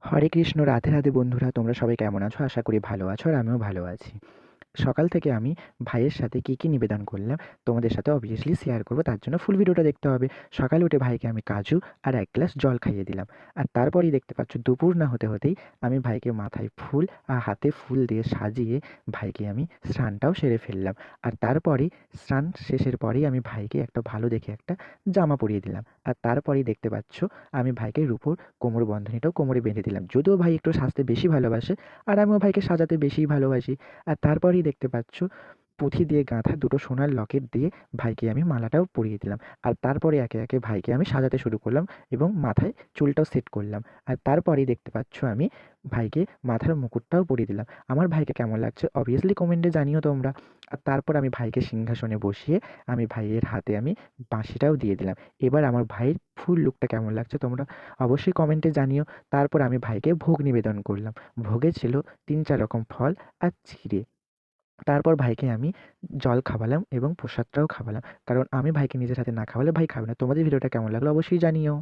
হরে কৃষ্ণ, রাধে রাধে বন্ধুরা, তোমরা সবাই কেমন আছো? আশা করি ভালো আছো আর আমিও ভালো আছি। সকাল থেকে আমি ভাইয়ের সাথে কী কী নিবেদন করলাম তোমাদের সাথে অবভিয়াসলি শেয়ার করব, তার জন্য ফুল ভিডিওটা দেখতে হবে। সকালে উঠে ভাইকে আমি কাজু আর এক গ্লাস জল খাইয়ে দিলাম। আর তারপরেই দেখতে পাচ্ছ দুপুর না হতে হতেই আমি ভাইকে মাথায় ফুল আর হাতে ফুল দিয়ে সাজিয়ে ভাইকে আমি স্নানটাও সেরে ফেললাম। আর তারপরেই স্নান শেষের পরেই আমি ভাইকে একটা ভালো দেখে একটা জামা পরিয়ে দিলাম। আর তারপরেই দেখতে পাচ্ছ আমি ভাইকে রূপোর কোমর বন্ধনীটাও কোমরে বেঁধে দিলাম। যদিও ভাই একটু সাজতে বেশি ভালোবাসে আর আমিও ভাইকে সাজাতে বেশিই ভালোবাসি। আর তারপরেই দেখতে পাচ্ছ পুঁথি দিয়ে গাঁথা দুটো সোনার লকেট দিয়ে ভাইকে আমি মালাটাও পরিয়ে দিলাম। আর তারপরে একে একে ভাইকে আমি সাজাতে শুরু করলাম এবং মাথায় চুলটাও সেট করলাম। আর তারপরেই দেখতে পাচ্ছ আমি ভাইকে মাথার মুকুটটাও পরিয়ে দিলাম। আমার ভাইকে কেমন লাগছে অবভিয়াসলি কমেন্টে জানিও তোমরা। আর তারপর আমি ভাইকে সিংহাসনে বসিয়ে আমি ভাইয়ের হাতে আমি বাঁশিটাও দিয়ে দিলাম। এবার আমার ভাইয়ের ফুল লুকটা কেমন লাগছে তোমরা অবশ্যই কমেন্টে জানিও। তারপর আমি ভাইকে ভোগ নিবেদন করলাম। ভোগে ছিল ৩-৪ রকম ফল আর চিড়ে। তারপর ভাইকে আমি জল খাওয়ালাম এবং প্রসাদটাও খাওয়ালাম। কারণ আমি ভাইকে নিজের হাতে না খাওয়ালে ভাই খাবে না। তোমাদের ভিডিওটা কেমন লাগলো অবশ্যই জানিও।